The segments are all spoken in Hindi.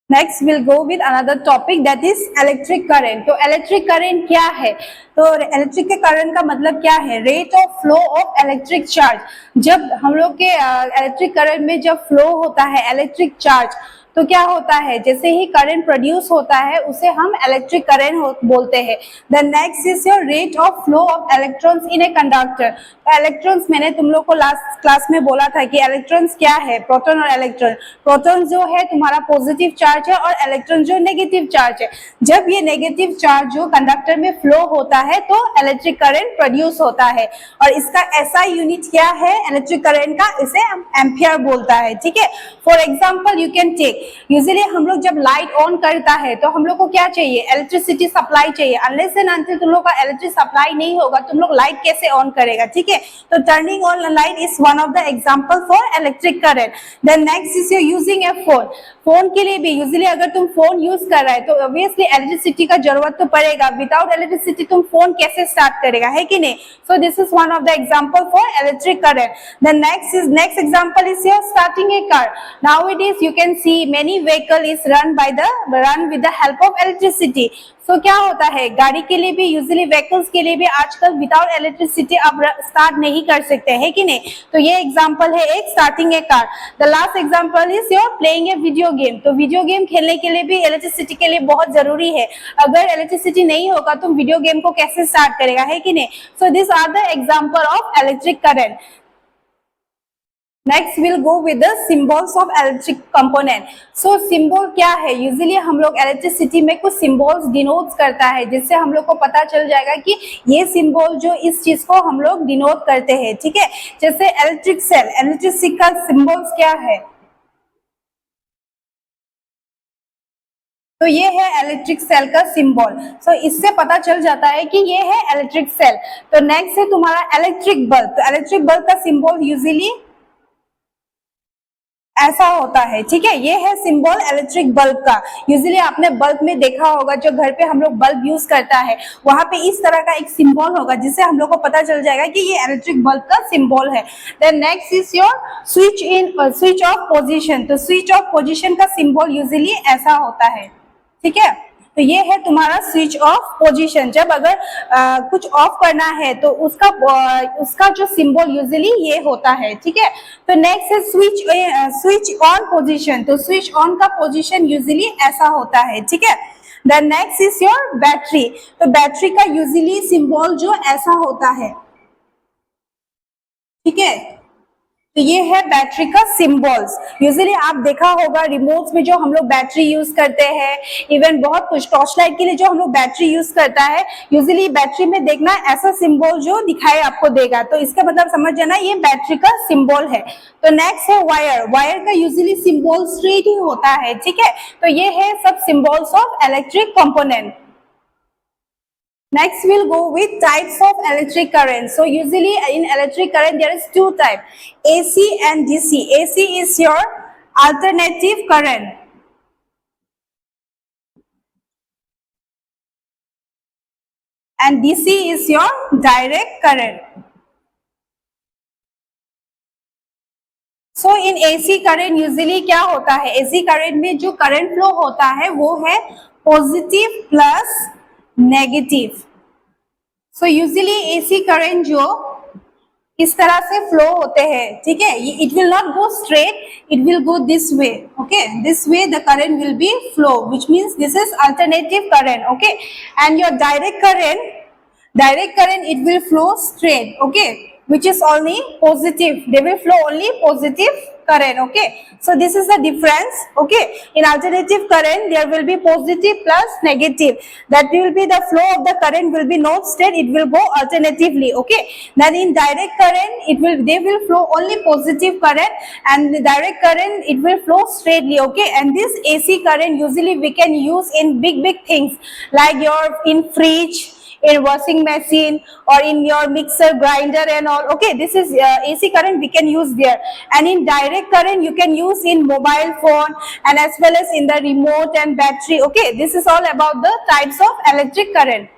Next will go with another topic that is electric current. तो इलेक्ट्रिक करंट क्या है? तो इलेक्ट्रिक के करंट का मतलब क्या है? Rate of flow of electric charge. जब हम लोग के इलेक्ट्रिक करंट में जब फ्लो होता है इलेक्ट्रिक चार्ज, तो क्या होता है, जैसे ही करंट प्रोड्यूस होता है उसे हम इलेक्ट्रिक करंट बोलते हैं। The next is your rate of flow of electrons in a conductor. Electrons मैंने तुम लोग को लास्ट क्लास में बोला था कि इलेक्ट्रॉन्स क्या है, प्रोटॉन और इलेक्ट्रॉन। प्रोटॉन जो है तुम्हारा पॉजिटिव चार्ज है और इलेक्ट्रॉन जो नेगेटिव चार्ज है। जब ये नेगेटिव चार्ज जो कंडक्टर में फ्लो होता है तो इलेक्ट्रिक करंट प्रोड्यूस होता है। और इसका एसआई यूनिट क्या है इलेक्ट्रिक करंट का? इसे एम्पियर बोलता है। ठीक है, for example you can take, usually हम लोग जब लाइट ऑन करता है तो हम लोग को क्या चाहिए? इलेक्ट्रिसिटी सप्लाई चाहिए। अनलेस एंड अनटिल तुम लोग का इलेक्ट्रिक सप्लाई नहीं होगा तुम लोग लाइट कैसे ऑन करेगा? ठीक है, तो turning on light is one of the example for electric current. Then next is using a phone. Phone के लिए भी यूजुअली अगर तुम फोन यूज कर रहा है तो ऑब्वियसली इलेक्ट्रिसिटी का जरूरत तो पड़ेगा। विदाउट इलेक्ट्रिसिटी तुम फोन कैसे स्टार्ट करेगा, है कि नहीं? So this is one of the example for electric current. The next example is your starting A car. Nowadays you can see many vehicle is run with the help of electricity. So क्या होता है, गाड़ी के लिए भी यूजुअली व्हीकल्स के लिए भी आजकल विदाउट इलेक्ट्रिसिटी आप स्टार्ट नहीं कर सकते, है कि नहीं? तो ये एग्जांपल है एक starting A car. The last example is your playing a video game. तो वीडियो गेम खेलने के लिए भी इलेक्ट्रिसिटी के लिए बहुत जरूरी है। अगर इलेक्ट्रिसिटी नहीं होगा तो वीडियो गेम को कैसे स्टार्ट करेगा, है कि नहीं? So this are the example of electric current. Next will go with the symbols of electric component. So symbol क्या है? यूजुअली हम लोग इलेक्ट्रिसिटी में कुछ सिंबल्स डिनोट करता है, जिससे हम लोग को पता चल जाएगा कि ये सिंबल जो इस चीज को हम लोग डिनोट करते हैं। ठीक है, जैसे इलेक्ट्रिक सेल, इलेक्ट्रिसिटी का सिंबल्स क्या है? तो ये है इलेक्ट्रिक सेल का सिंबल। सो इससे पता चल जाता है कि ये है इलेक्ट्रिक सेल। तो नेक्स्ट है तुम्हारा इलेक्ट्रिक बल्ब। तो इलेक्ट्रिक बल्ब का सिंबल यूजुअली ऐसा होता है। ठीक है, ये है सिंबल इलेक्ट्रिक बल्ब का। यूजुअली आपने बल्ब में देखा होगा, जो घर पे हम लोग बल्ब यूज करता है वहां पे इस तरह का एक सिंबल होगा, जिससे हम लोग को पता चल जाएगा कि ये इलेक्ट्रिक बल्ब का सिंबल है। Then next is your switch off position. तो स्विच ऑफ पोजीशन का सिंबल यूजुअली ऐसा होता है। ठीक है, तो ये है तुम्हारा स्विच ऑफ पोजीशन। जब अगर कुछ ऑफ करना है तो उसका जो सिंबल यूजुअली ये होता है। ठीक है, तो नेक्स्ट है स्विच ऑन पोजीशन। तो स्विच ऑन का पोजीशन यूजुअली ऐसा होता है। ठीक है, then next is your battery. तो बैटरी का यूजुअली सिंबल जो ऐसा होता है। ठीक है, तो ये है बैटरी का सिंबल्स। यूजुअली आप देखा होगा रिमोट्स में जो हम लोग बैटरी यूज करते हैं, इवन बहुत कुछ टॉर्च लाइट के लिए जो हम लोग बैटरी यूज करता है, यूजुअली बैटरी में देखना ऐसा सिंबल जो दिखाई आपको देगा। तो इसका मतलब समझ जाना ये बैटरी का सिंबल है। तो नेक्स्ट है वायर। वायर का यूजुअली सिंबल स्ट्रेट ही होता है। ठीक है, तो ये है सब symbols of electric component. Next we'll go with types of electric current. So usually in electric current there is two types, AC and DC. AC is your alternative current and DC is your direct current. So in AC current usually क्या होता है? AC current में जो current flow होता है वो है positive plus negative. So usually AC current जो इस तरह से फ्लो होते हैं, ठीक है, it will not go straight, it will go this way. Okay, this way the current will be flow, which means this is alternative current. Okay, and your direct current it will flow straight, okay, which is only positive. They will flow only positive current. Okay, so this is the difference. Okay, in alternative current there will be positive plus negative. That will be the flow of the current will be not straight, it will go alternatively. Okay, then in direct current they will flow only positive current, and the direct current it will flow straightly. Okay, and this AC current usually we can use in big things like in fridge, in washing machine, or in your mixer grinder and all. Okay, this is AC current we can use there. And in direct current you can use in mobile phone and as well as in the remote and battery. Okay, this is all about the types of electric current.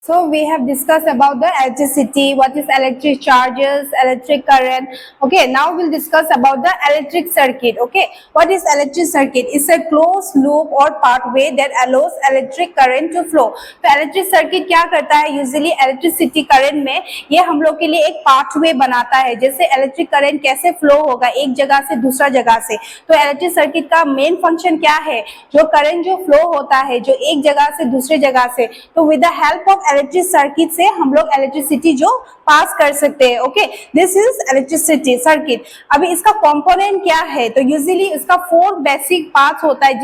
So we have discussed about the electricity, what is electric charges, electric current. Okay, now we'll discuss about the electric circuit. Okay, what is electric circuit? It's a closed loop or pathway that allows electric current to flow. तो electric circuit क्या करता है? Usually electricity current में ये हम लोग के लिए एक pathway बनाता है, जैसे electric current कैसे flow होगा एक जगह से दूसरा जगह से। तो electric circuit का main function क्या है? जो current जो flow होता है जो एक जगह से दूसरे जगह से, तो with the help of electric circuit से हम लोग इलेक्ट्रिसिटी जो पास कर सकते हैं। Okay, this is electricity circuit. अभी इसका कंपोनेंट क्या है? तो यूजुअली इसका 4 बेसिक पार्ट्स होता है,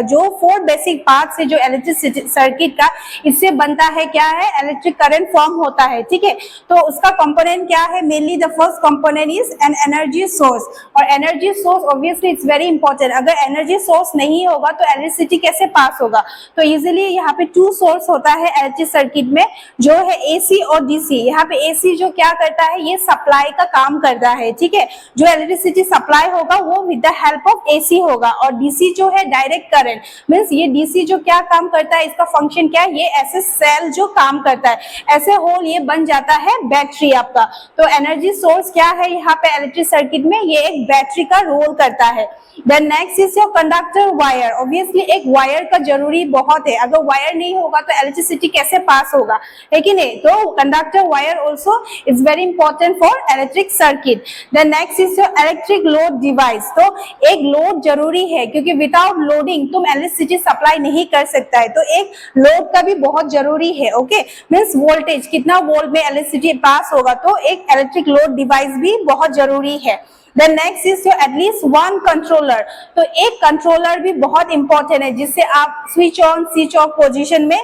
जो 4 बेसिक पार्ट्स है जो इलेक्ट्रिसिटी सर्किट का, इससे बनता है क्या है? इलेक्ट्रिक करंट फॉर्म होता है। ठीक है, तो उसका कंपोनेंट क्या है? Mainly the first component is an energy source, और energy source obviously it's very important. अगर एनर्जी सोर्स नहीं होगा तो इलेक्ट्रिसिटी कैसे पास होगा? तो यूजुअली यहाँ पे 2 सोर्स होता है इलेक्ट्रिक सर्किट में, जो है एसी और डीसी। यहाँ पे एसी जो क्या करता है? ये सप्लाई का काम करता है। ठीक है, जो इलेक्ट्रिसिटी सप्लाई होगा वो with the help of AC होगा, और डीसी जो है डायरेक्ट करंट मींस ये डीसी जो क्या काम करता है, इसका फंक्शन क्या है? ये ऐसे सेल जो काम करता है, ऐसे होल ये बन जाता है बैटरी आपका। तो एनर्जी सोर्स क्या है यहाँ पे इलेक्ट्रिक सर्किट में? ये एक बैटरी का रोल करता है। Then next is your conductor wire. Obviously एक वायर का जरूरी बहुत है, अगर वायर नहीं होगा तो इलेक्ट्रिसिटी कैसे पास होगा, है कि नहीं? तो conductor wire also is very important for electric circuit. Then next is your electric load device. तो एक लोड जरूरी है, क्योंकि विदाउट लोडिंग तुम इलेक्ट्रिसिटी सप्लाई नहीं कर सकता है, तो एक लोड का भी बहुत जरूरी है। ओके, मीन्स वोल्टेज कितना वोल्ट में इलेक्ट्रिसिटी पास होगा, तो एक इलेक्ट्रिक लोड डिवाइस भी बहुत जरूरी है। Then next is your at least one controller। तो एक कंट्रोलर भी बहुत इंपॉर्टेंट है, जिससे आप switch on switch off position में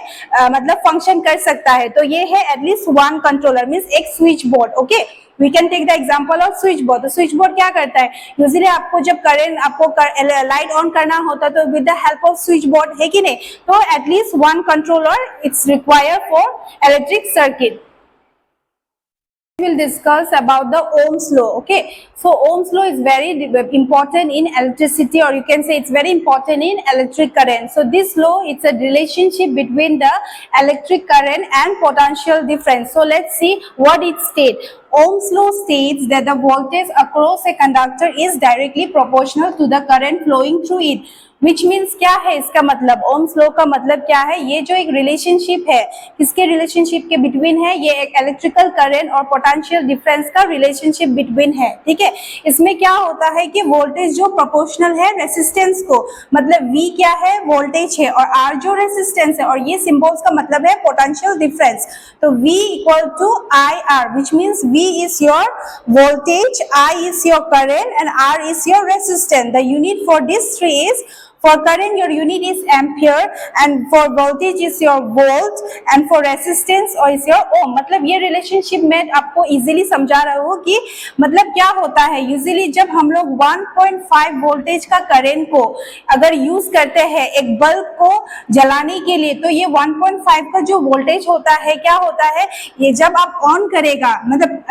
मतलब फंक्शन कर सकता है। तो ये है एटलीस्ट वन कंट्रोलर, मीन्स एक switchboard. Okay, we can take the example of switchboard. तो स्विच बोर्ड क्या करता है? यूजुअली आपको जब करंट आपको लाइट ऑन करना होता है तो with the help off switch board, है कि नहीं? तो at least one controller it's required for electric circuit. We'll discuss about the Ohm's law. Okay, so Ohm's law is very important in electricity, or you can say it's very important in electric current. So this law, it's a relationship between the electric current and potential difference. So let's see what it states. Ohm's law states that the voltage across a conductor is directly proportional to the current flowing through it. Which means क्या है इसका मतलब? ओम्स लॉ का मतलब क्या है? ये जो एक रिलेशनशिप है, किसके रिलेशनशिप के बिटवीन है? ये एक इलेक्ट्रिकल करंट और पोटेंशियल डिफरेंस का रिलेशनशिप बिटवीन है। ठीक है, इसमें क्या होता है कि वोल्टेज जो प्रोपोर्शनल है रेसिस्टेंस को, मतलब V क्या है? वोल्टेज है, और R जो रेसिस्टेंस है, और ये सिंबल्स का मतलब है पोटेंशियल डिफरेंस। तो V equal to IR, which means V is your voltage, I is your current, and R is your resistance. The unit for this three is, for current your unit is ampere, and for voltage is your volt, and for resistance or is your ohm। मतलब ये रिलेशनशिप मैं आपको इजीली समझा रहा हूँ कि मतलब क्या होता है। यूजुअली जब हम लोग 1.5 वोल्टेज का करंट को अगर यूज करते हैं एक बल्ब को जलाने के लिए, तो ये 1.5 का जो वोल्टेज होता है क्या होता है? ये जब आप ऑन करेगा मतलब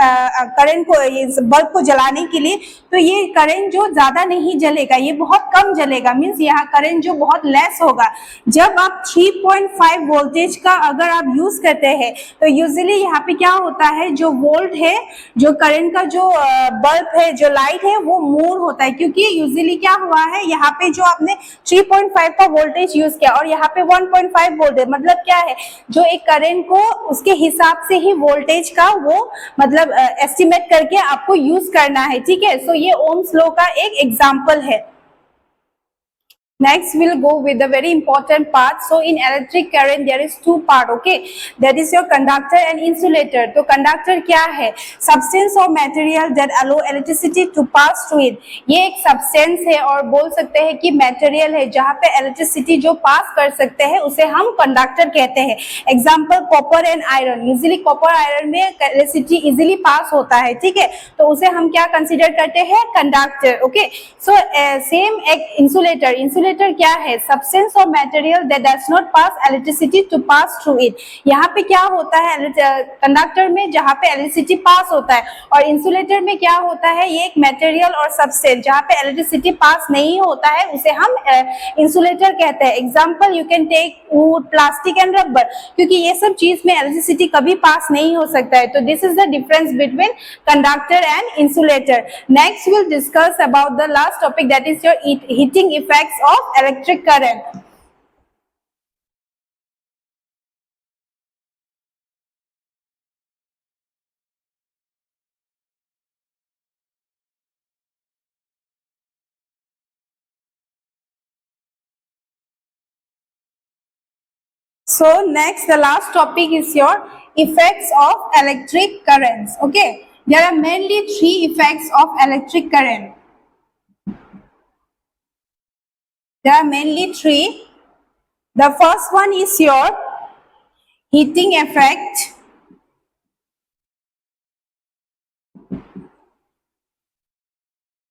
करंट को, ये बल्ब को जलाने के लिए, तो ये करंट जो ज्यादा नहीं जलेगा, ये बहुत कम जलेगा, मीन्स यहाँ करंट जो बहुत लेस होगा। जब आप 3.5 वोल्टेज का अगर आप यूज करते हैं तो यूजुअली यहाँ पे क्या होता है? जो वोल्ट है, जो करंट का जो बल्ब है, जो लाइट है, वो मोर होता है, क्योंकि यूजुअली क्या हुआ है यहाँ पे जो आपने 3.5 का वोल्टेज यूज किया और यहाँ पे 1.5 वोल्ट है, मतलब क्या है? जो एक करंट को उसके हिसाब से ही वोल्टेज का वो मतलब एस्टिमेट करके आपको यूज करना है। ठीक है, सो ये ओम्स लॉ का एक एग्जांपल है। Next we'll go with the very important part. So in electric current there is two part, okay, that is your conductor and insulator। तो conductor क्या है? Substance or material that allow electricity to pass through it। ये एक substance है और बोल सकते हैं कि material है जहाँ पे electricity जो pass कर सकते हैं उसे हम conductor कहते हैं। Example copper and iron। Usually copper iron में electricity easily pass होता है, ठीक है, तो उसे हम क्या consider करते हैं? Conductor। Okay, so same एक insulator इंसुलेटर क्या है? सब्सटेंस और material that does not pass electricity to pass through it. यहाँ पे क्या होता है कंडक्टर में, जहाँ पे इलेक्ट्रिसिटी पास होता है, और इंसुलेटर में क्या होता है? ये एक मटेरियल और सब्सटेंस जहाँ पे इलेक्ट्रिसिटी पास नहीं होता है, उसे हम इंसुलेटर कहते हैं। Example you can take wood, plastic and rubber, क्योंकि ये सब चीज में इलेक्ट्रिसिटी कभी पास नहीं हो सकता है। तो this is the difference between conductor and insulator. Next will discuss about the last topic that is your heating effects of electric current. So next, the last topic is your effects of electric currents. Okay, there are mainly three effects of electric current. There are mainly three. The first one is your heating effect.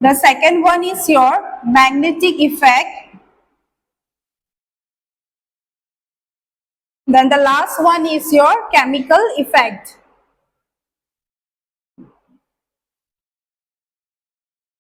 The second one is your magnetic effect. Then the last one is your chemical effect.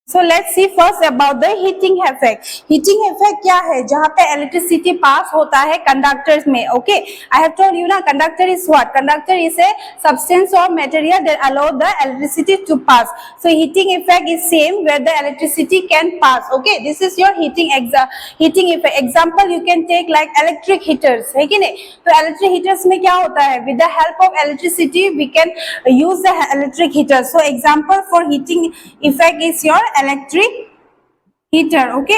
So let's see first about the heating effect. Heating effect क्या है? जहाँ पे electricity pass होता है conductors में. Okay, I have told you ना, conductor is what? Conductor is a substance or material that allow the electricity to pass. So heating effect is same where the electricity can pass. Okay, this is your heating effect. Example you can take like electric heaters, है कि नहीं? तो electric heaters में क्या होता है? With the help of electricity we can use the electric heaters. So example for heating effect is your electric heater. Okay,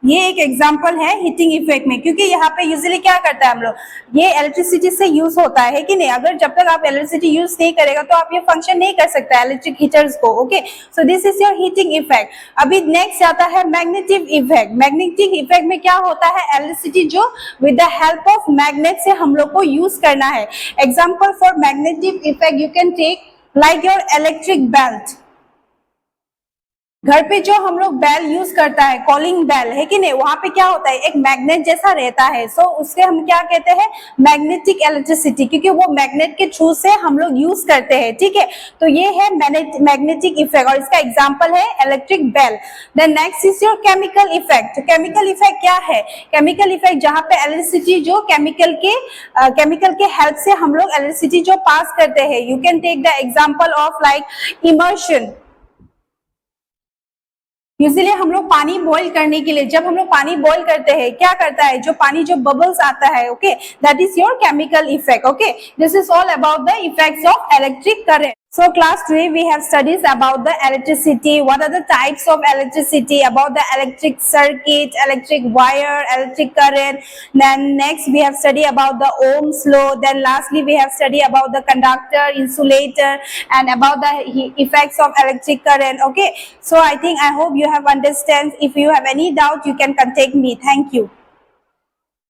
ये एक एग्जांपल है हीटिंग इफेक्ट में, क्योंकि यहाँ पे यूजुअली क्या करता है हम लोग, ये इलेक्ट्रिसिटी से यूज होता है कि नहीं? अगर जब तक आप इलेक्ट्रिसिटी यूज नहीं करेगा तो आप ये फंक्शन नहीं कर सकते इलेक्ट्रिक हीटर्स को। Okay, so this is your heating effect. अभी नेक्स्ट आता है मैग्नेटिक इफेक्ट। मैग्नेटिक इफेक्ट में क्या होता है? इलेक्ट्रिसिटी जो with the help of magnet से हम लोग को यूज करना है। Example for magnetic effect you can take like your electric belt. घर पे जो हम लोग बेल यूज करता है, कॉलिंग बेल, है कि नहीं? वहां पे क्या होता है? एक मैग्नेट जैसा रहता है। सो उसके हम क्या कहते हैं? मैग्नेटिक इलेक्ट्रिसिटी, क्योंकि वो मैग्नेट के थ्रू से हम लोग यूज करते हैं। ठीक है, तो ये है मैग्नेटिक इफेक्ट और इसका एग्जांपल है electric bell. Then next is your chemical effect. Chemical effect क्या है? केमिकल इफेक्ट जहाँ पे इलेक्ट्रिसिटी जो केमिकल के हेल्प से हम लोग इलेक्ट्रिसिटी जो पास करते हैं। You can take the example of like immersion. Usually हम लोग पानी बॉईल करने के लिए, जब हम लोग पानी बॉईल करते हैं, क्या करता है? जो पानी जो बबल्स आता है, okay, that is your chemical effect. Okay, this is all about the effects of electric current. So class today we have studies about the electricity, what are the types of electricity, about the electric circuit, electric wire, electric current. Then next we have studied about the Ohm's law. Then lastly we have studied about the conductor, insulator, and about the effects of electric current. Okay, so I hope you have understand. If you have any doubt, you can contact me. Thank you.